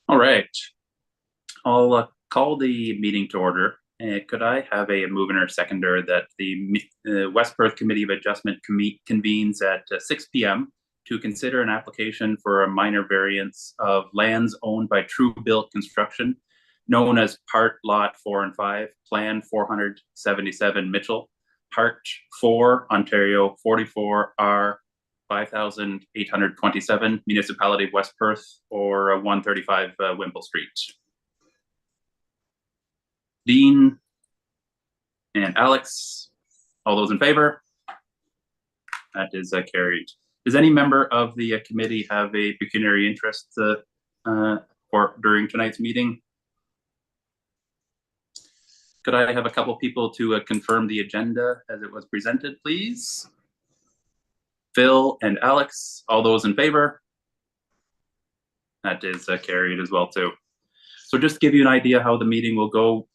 All right, I'll call the meeting to order. Could I have a mover or seconder that the West Perth Committee of Adjustment convenes at 6 p.m. to consider an application for a minor variance of lands owned by True Built Construction, known as Part Lot 4 and 5, Plan 477 Mitchell, Part 4, Ontario 44R 5827, Municipality of West Perth, or 135 Wimple Street. Dean and Alex, all those in favor? That is carried. Does any member of the committee have a pecuniary interest during tonight's meeting? Could I have a couple people to confirm the agenda as it was presented, please? Phil and Alex, all those in favor? That is carried as well too. So just to give you an idea how the meeting will go,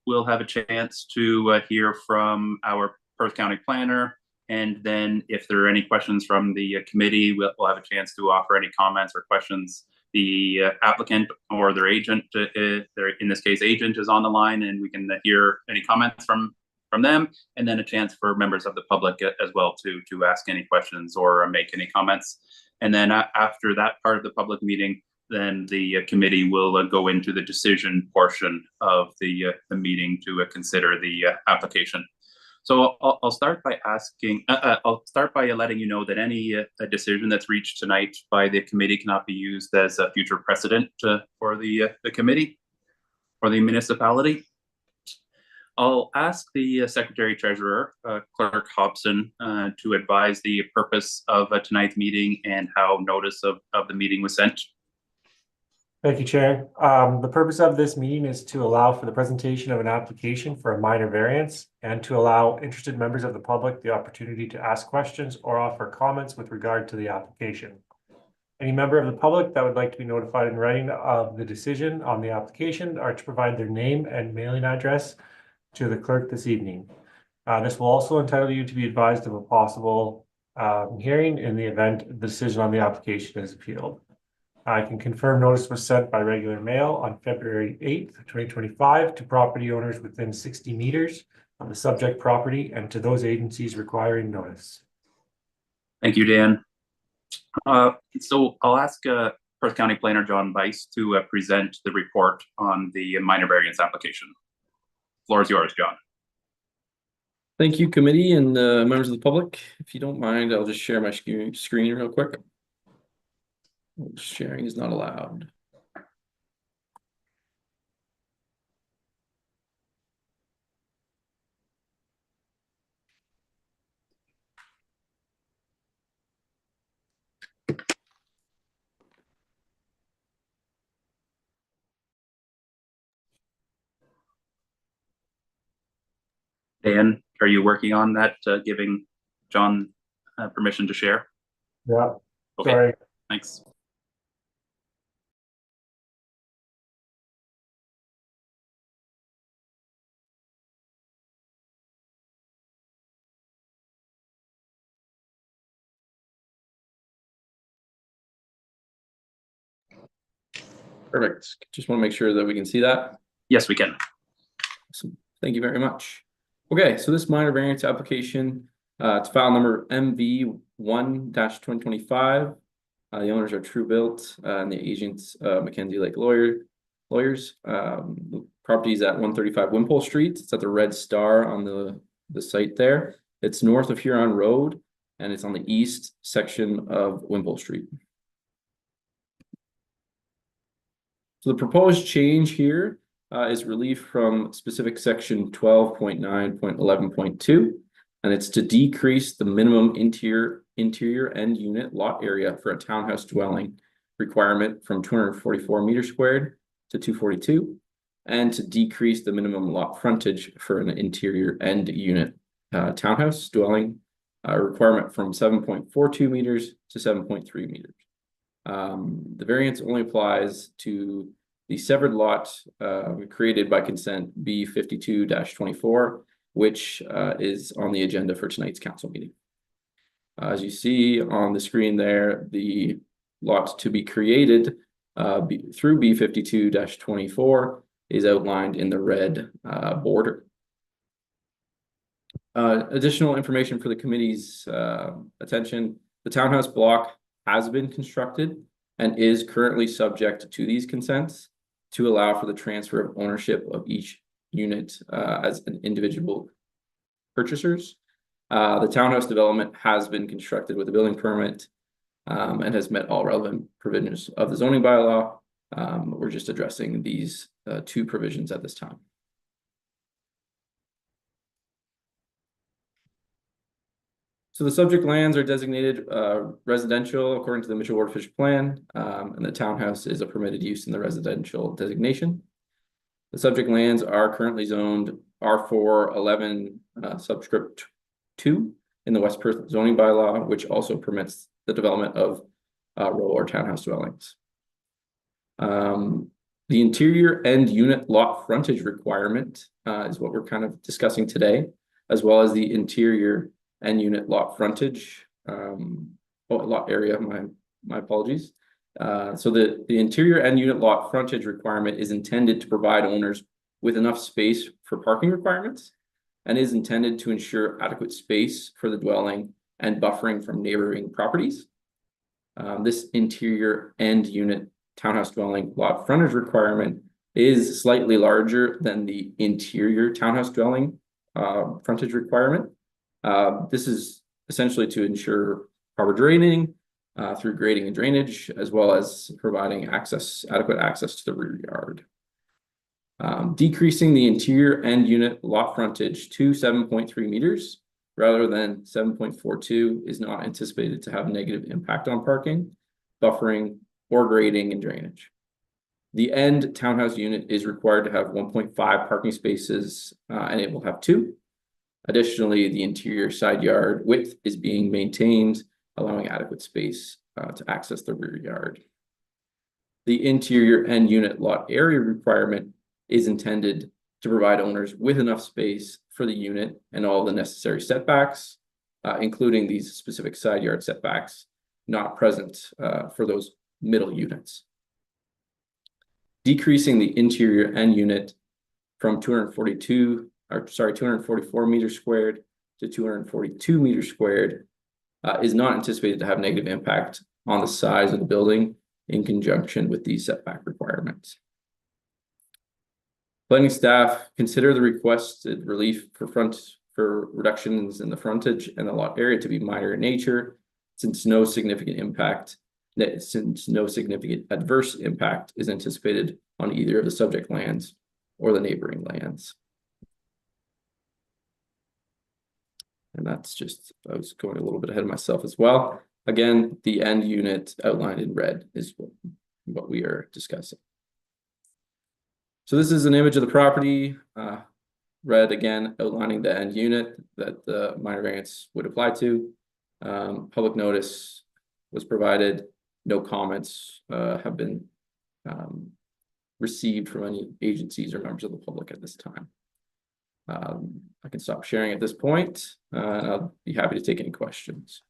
we'll have a chance to hear from our Perth County planner, and then if there are any questions from the committee, we'll have a chance to offer any comments or questions. The applicant or their agent, in this case agent, is on the line, and we can hear any comments from them, and then a chance for members of the public as well to ask any questions or make any comments. And then after that part of the public meeting, then the committee will go into the decision portion of the meeting to consider the application. So I'll start by asking, I'll start by letting you know that any decision that's reached tonight by the committee cannot be used as a future precedent for the committee or the municipality. I'll ask the Secretary Treasurer, Clerk Hobson, to advise the purpose of tonight's meeting and how notice of the meeting was sent. Thank you, Chair. The purpose of this meeting is to allow for the presentation of an application for a minor variance and to allow interested members of the public the opportunity to ask questions or offer comments with regard to the application. Any member of the public that would like to be notified in writing of the decision on the application are to provide their name and mailing address to the clerk this evening. This will also entitle you to be advised of a possible hearing in the event the decision on the application is appealed. I can confirm notice was sent by regular mail on February 8th, 2025 to property owners within 60 meters of the subject property and to those agencies requiring notice. Thank you, Dan. So I'll ask Perth County Planner John Weiss to present the report on the minor variance application. The floor is yours, John. Thank you, committee and members of the public. If you don't mind, I'll just share my screen real quick. Sharing is not allowed. Dan, are you working on that, giving John permission to share? Yeah. Okay. Sorry. Thanks. Perfect. Just want to make sure that we can see that. Yes, we can. Awesome. Thank you very much. Okay, so this minor variance application, it's file number MV1-2025. The owners are True Built and the agents Mackenzie Lake Lawyers. The property is at 135 Wimpole Street. It's at the red star on the site there. It's north of Huron Road and it's on the east section of Wimpole Street. So the proposed change here is relief from specific section 12.9.11.2, and it's to decrease the minimum interior end unit lot area for a townhouse dwelling requirement from 244 meters squared to 242, and to decrease the minimum lot frontage for an interior end unit townhouse dwelling requirement from 7.42 meters to 7.3 meters. The variance only applies to the severed lot created by consent B52-24, which is on the agenda for tonight's council meeting. As you see on the screen there, the lot to be created through B52-24 is outlined in the red border. Additional information for the committee's attention. The townhouse block has been constructed and is currently subject to these consents to allow for the transfer of ownership of each unit as an individual purchasers. The townhouse development has been constructed with a building permit and has met all relevant provisions of the zoning bylaw. We're just addressing these two provisions at this time. So the subject lands are designated residential according to the Mitchell Ward Fish Plan, and the townhouse is a permitted use in the residential designation. The subject lands are currently zoned R4 11 subscript 2 in the West Perth zoning bylaw, which also permits the development of row or townhouse dwellings. The interior end unit lot frontage requirement is what we're kind of discussing today, as well as the interior end unit lot frontage, lot area, my apologies. So the interior end unit lot frontage requirement is intended to provide owners with enough space for parking requirements and is intended to ensure adequate space for the dwelling and buffering from neighboring properties. This interior end unit townhouse dwelling lot frontage requirement is slightly larger than the interior townhouse dwelling frontage requirement. This is essentially to ensure proper draining through grading and drainage, as well as providing adequate access to the rear yard. Decreasing the interior end unit lot frontage to 7.3 meters rather than 7.42 is not anticipated to have negative impact on parking, buffering, or grading and drainage. The end townhouse unit is required to have 1.5 parking spaces and it will have 2. Additionally, the interior side yard width is being maintained, allowing adequate space to access the rear yard. The interior end unit lot area requirement is intended to provide owners with enough space for the unit and all the necessary setbacks, including these specific side yard setbacks, not present for those middle units. Decreasing the interior end unit from 244 meters squared to 242 meters squared is not anticipated to have negative impact on the size of the building in conjunction with these setback requirements. Planning staff consider the requested relief for reductions in the frontage and the lot area to be minor in nature, since no significant adverse impact is anticipated on either of the subject lands or the neighboring lands. And that's just, I was going a little bit ahead of myself as well. Again, the end unit outlined in red is what we are discussing. So this is an image of the property, red again, outlining the end unit that the minor variance would apply to. Public notice was provided. No comments have been received from any agencies or members of the public at this time. I can stop sharing at this point, and I'll be happy to take any questions.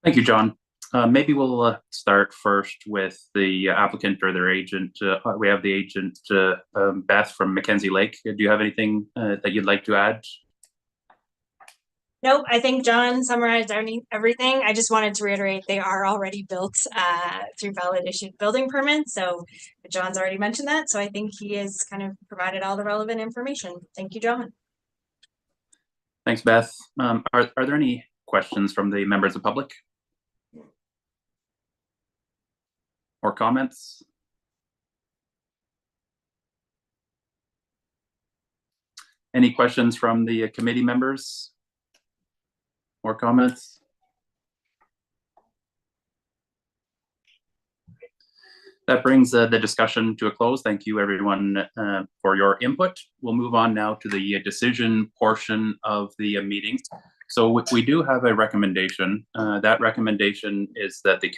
Thank you, John. Maybe we'll start first with the applicant or their agent. We have the agent, Beth from Mackenzie Lake. Do you have anything that you'd like to add? Nope, I think John summarized everything. I just wanted to reiterate they are already built through valid issued building permits. So John's already mentioned that. So I think he has kind of provided all the relevant information. Thank you, John. Thanks, Beth. Are there any questions from the members of the public? Or comments? Any questions from the committee members? Or comments? That brings the discussion to a close. Thank you, everyone, for your input. We'll move on now to the decision portion of the meeting. So we do have a recommendation. That recommendation is that the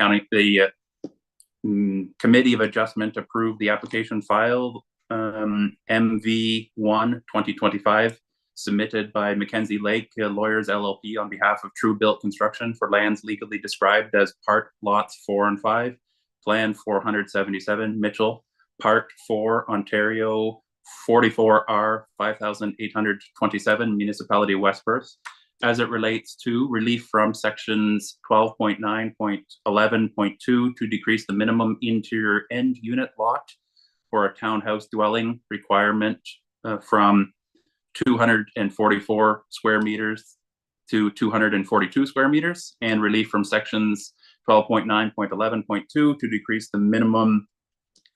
Committee of Adjustment approve the application file MV1 2025 submitted by Mackenzie Lake Lawyers LLP on behalf of True Built Construction for lands legally described as Part Lots 4 and 5, Plan 477 Mitchell, Part 4 Ontario 44R 5827 Municipality of West Perth, as it relates to relief from sections 12.9.11.2 to decrease the minimum interior end unit lot for a townhouse dwelling requirement from 244 square meters to 242 square meters, and relief from sections 12.9.11.2 to decrease the minimum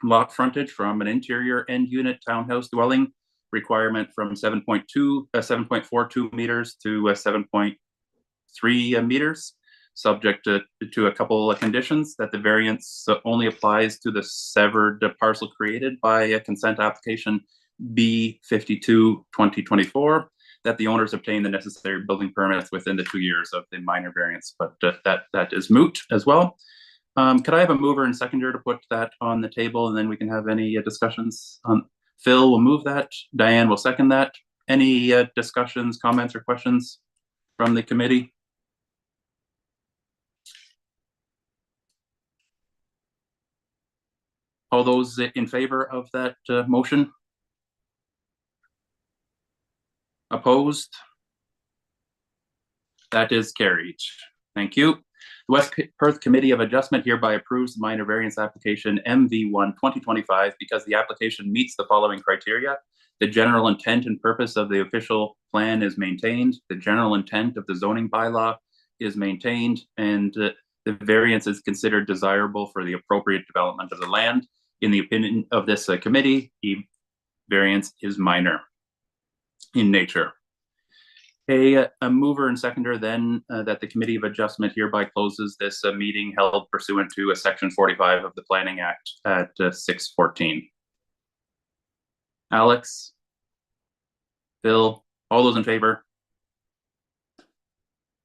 lot frontage from an interior end unit townhouse dwelling requirement from 7.42 meters to 7.3 meters, subject to a couple of conditions: that the variance only applies to the severed parcel created by a consent application B52/2024, that the owners obtain the necessary building permits within the 2 years of the minor variance, but that is moot as well. Could I have a mover and seconder to put that on the table, and then we can have any discussions? Phil will move that. Diane will second that. Any discussions, comments, or questions from the committee? All those in favor of that motion? Opposed? That is carried. Thank you. The West Perth Committee of Adjustment hereby approves the minor variance application MV1 2025 because the application meets the following criteria. The general intent and purpose of the official plan is maintained. The general intent of the zoning bylaw is maintained, and the variance is considered desirable for the appropriate development of the land. In the opinion of this committee, the variance is minor in nature. A mover and seconder then that the Committee of Adjustment hereby closes this meeting held pursuant to Section 45 of the Planning Act at 6:14. Alex, Bill, all those in favor?